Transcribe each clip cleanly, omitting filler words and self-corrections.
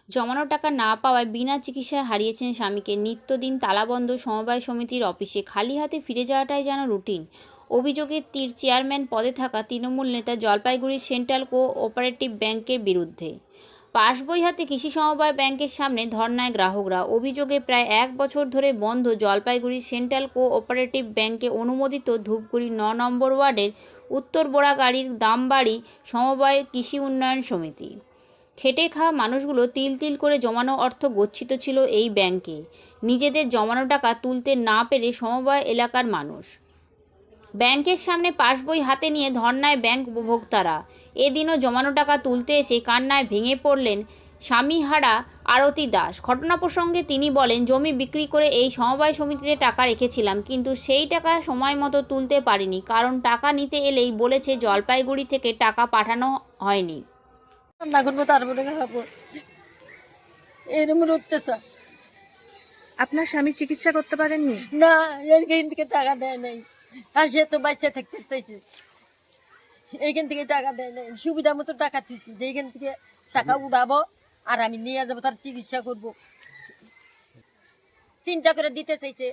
জমানো টাকা না পাওয়ায় বিনা চিকিৎসায় হারিয়েছেন স্বামীকে। নিত্যদিন তালাবন্ধ সমবায় সমিতির অফিসে খালি হাতে ফিরে যাওয়াটাই যেন রুটিন। অভিযোগের তীর চেয়ারম্যান পদে থাকা তৃণমূল নেতা জলপাইগুড়ির সেন্ট্রাল কোঅপারেটিভ ব্যাংকের বিরুদ্ধে। পাসবই হাতে কৃষি সমবায় ব্যাংকের সামনে ধর্নায় গ্রাহকরা। অভিযোগে প্রায় 1 বছর ধরে বন্ধ জলপাইগুড়ির সেন্ট্রাল কোঅপারেটিভ ব্যাংকে অনুমোদিত ধূপগুড়ি 9 নম্বর ওয়ার্ডের উত্তর বোড়াগাড়ির দামবাড়ি সমবায় কৃষি উন্নয়ন সমিতি। খেটে খাওয়া মানুষগুলো তিল তিল করে জমানো অর্থ গচ্ছিত ছিল এই ব্যাংকে। নিজেদের জমানো টাকা তুলতে না পেরে সমবায় এলাকার মানুষ ব্যাংকের সামনে পাসবই হাতে নিয়ে ধর্নায় ব্যাংক উপভোক্তারা। এদিনও জমানো টাকা তুলতে এসে কান্নায় ভেঙে পড়লেন স্বামীহারা আরতি দাস। ঘটনা প্রসঙ্গে তিনি বলেন, জমি বিক্রি করে এই সমবায় সমিতিতে টাকা রেখেছিলাম, কিন্তু সেই টাকা সময় মতো তুলতে পারিনি, কারণ টাকা নিতে এলেই বলেছে জলপাইগুড়ি থেকে টাকা পাঠানো হয়নি। রান্না করবো, তারপরে খাবো, এরকম অত্যাচার। আপনার স্বামী চিকিৎসা করতে পারেননি? না, এইখান থেকে টাকা দেয় নাই। আর সে তো বাচ্চা থাকতে চাইছে, এইখান থেকে টাকা দেয় নাই। সুবিধা মতো টাকা তুলছি যে এইখান থেকে টাকা উড়াবো আর আমি নিয়ে যাবো, তার চিকিৎসা করবো। 3টা করে দিতে চাইছে,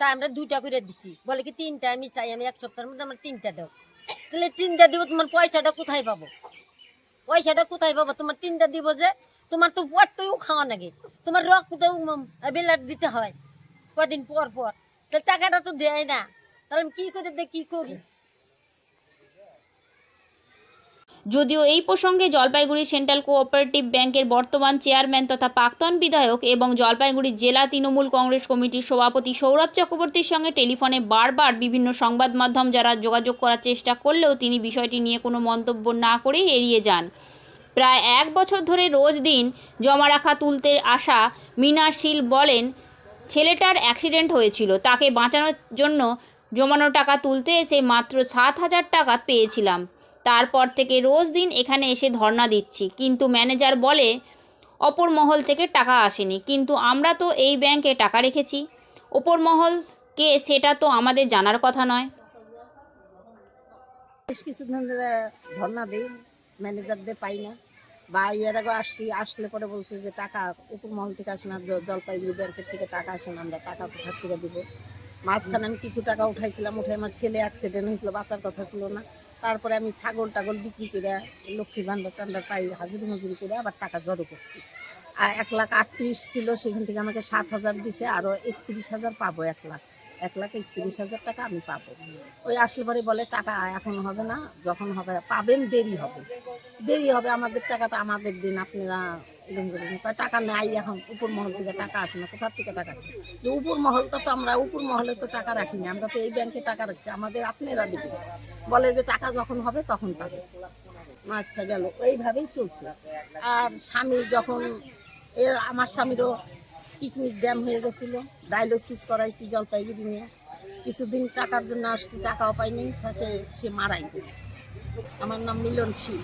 তা আমরা 2টা করে দিছি। বলে কি 3টা আমি চাই, আমি 1 সপ্তাহের মধ্যে আমার 3টা দাও। তাহলে 3টা দিব, তোমার পয়সাটা কোথায় পাবো? পয়সাটা কোথায় পাবো? তোমার 3টা দিব যে তোমার তো পরতেও খাওয়া লাগে, তোমার রক্ততেও বেলার দিতে হয় কদিন পর পর। তাহলে টাকাটা তো দেয় না, তাহলে আমি কি করে কি করি? যদিও এই প্রসঙ্গে জলপাইগুড়ি সেন্ট্রাল কোঅপারেটিভ ব্যাংকের বর্তমান চেয়ারম্যান তথা প্রাক্তন বিধায়ক এবং জলপাইগুড়ি জেলা তৃণমূল কংগ্রেস কমিটির সভাপতি সৌরভ চক্রবর্তীর সঙ্গে টেলিফোনে বারবার বিভিন্ন সংবাদ মাধ্যম যারা যোগাযোগ করার চেষ্টা করলেও তিনি বিষয়টি নিয়ে কোনো মন্তব্য না করেই এড়িয়ে যান। প্রায় 1 বছর ধরে রোজ দিন জমা রাখা তুলতে আসা মিনা শীল বলেন, ছেলেটার অ্যাক্সিডেন্ট হয়েছিল, তাকে বাঁচানোর জন্য জমানো টাকা তুলতে এসে মাত্র 7,000 টাকা পেয়েছিলাম। তারপর থেকে রোজ দিন এখানে এসে ধর্ণা দিচ্ছি, কিন্তু ম্যানেজার বলে অপর মহল থেকে টাকা আসেনি। কিন্তু আমরা তো এই ব্যাংকে টাকা রেখেছি, অপর মহল কে সেটা তো আমাদের জানার কথা নয়। বেশ কিছুদিন ধরে ধর্ণা দিই, ম্যানেজারদের পাই না। বা এর আগে আসলে পরে বলছে যে টাকা উপর মহল থেকে আসে না, জলপাইগুড়ি ব্যাংকের থেকে টাকা আসে না, আমরা টাকা কোথা থেকে দিব। মাঝখানে আমি কিছু টাকা উঠাইছিলাম, উঠে আমার ছেলে অ্যাক্সিডেন্ট হয়েছিল, বাঁচার কথা ছিল না। তারপরে আমি ছাগল টাগল বিক্রি করে লক্ষ্মী ভান্ডার টান্ডার পাই, হাজিরি মজুরি করে আবার টাকা জড়ো করছি। আর 1,38,000 ছিল, সেখান থেকে আমাকে 7,000 দিছে, আরও 31,000 পাবো। 1,31,000 টাকা আমি পাবো। ওই আসলে পরে বলে টাকা এখন হবে না, যখন হবে পাবেন, দেরি হবে, দেরি হবে, আমাদের টাকাটা আমাদের দিন, আপনারা টাকা নাই। এখন উপর মহল থেকে টাকা আসে না, কোথার থেকে টাকা? যে উপর মহলটা তো আমরা উপর মহলে তো টাকা রাখিনি, আমরা তো এই ব্যাংকে টাকা রাখছি, আমাদের আপনারা দিবেন। বলে যে টাকা যখন হবে তখন পাবে। আচ্ছা, গেল, এইভাবেই চলছে। আর স্বামী যখন আমার স্বামীরও কিডনির ড্যাম হয়ে গেছিল, ডায়ালিসিস করাইছি জলপাইগুড়ি নিয়ে। কিছুদিন টাকার জন্য আসছি, টাকাও পাইনি, শেষে সে মারাই গেছে। আমার নাম মিলন শীল।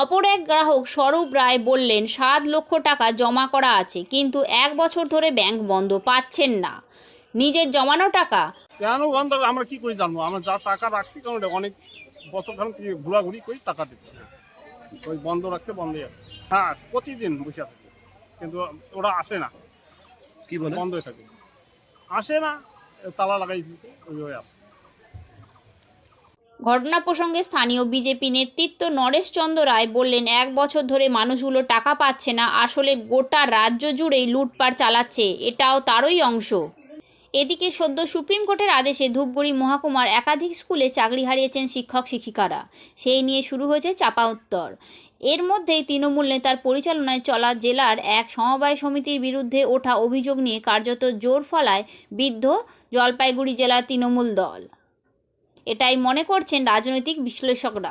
অপর এক গ্রাহক স্বরূপ রায় বললেন, 7 লক্ষ টাকা জমা করা আছে, কিন্তু 1 বছর ধরে ব্যাংক বন্ধ, পাচ্ছেন না নিজের জমানো টাকা। কেন বন্ধ? আমরা কি করে জানবো? আমরা যা টাকা রাখছি, কারণ অনেক বছর খান থেকে ঘোরাঘুরি করে টাকা দিচ্ছি, ওই বন্ধ রাখছে, বন্ধই আছে। হ্যাঁ, প্রতিদিন বসে থাকে, কিন্তু ওরা আসে না। কি বলে? বন্ধ হয়ে থাকে, আসে না, তালা লাগাই দিচ্ছে, ওইভাবে আসে। ঘটনা প্রসঙ্গে স্থানীয় বিজেপি নেতৃত্ব নরেশ চন্দ্র রায় বললেন, 1 বছর ধরে মানুষগুলো টাকা পাচ্ছে না, আসলে গোটা রাজ্য জুড়েই লুটপাট চালাচ্ছে, এটাও তারই অংশ। এদিকে সদ্য সুপ্রিম কোর্টের আদেশে ধূপগুড়ি মহকুমার একাধিক স্কুলে চাকরি হারিয়েছেন শিক্ষক শিক্ষিকারা। সেই নিয়ে শুরু হয়েছে চাপা উত্তর। এর মধ্যেই তৃণমূল নেতার পরিচালনায় চলা জেলার এক সমবায় সমিতির বিরুদ্ধে ওঠা অভিযোগ নিয়ে কার্যত জোর ফলায় বিদ্ধ জলপাইগুড়ি জেলার তৃণমূল দল। এটাই মনে করছেন রাজনৈতিক বিশ্লেষকরা।